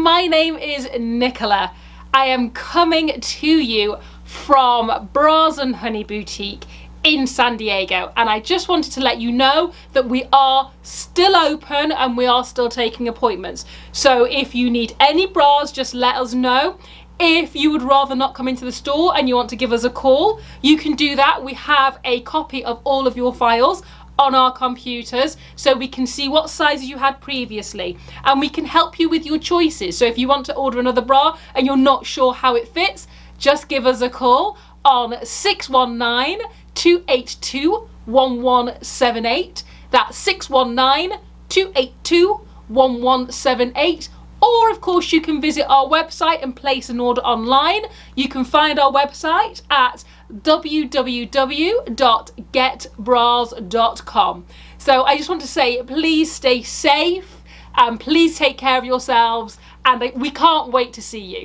my name is Nicola. I am coming to you from Bras and Honey Boutique in San Diego, and I just wanted to let you know that we are still open and we are still taking appointments. So if you need any bras, just let us know. If you would rather not come into the store and you want to give us a call, you can do that. We have a copy of all of your files on our computers so we can see what sizes you had previously, and we can help you with your choices. So if you want to order another bra and you're not sure how it fits, just give us a call on 619-282-1178. That's 619-282-1178. Or of course you can visit our website and place an order online. You can find our website at www.getbras.com. So I just want to say, please stay safe and please take care of yourselves, and we can't wait to see you.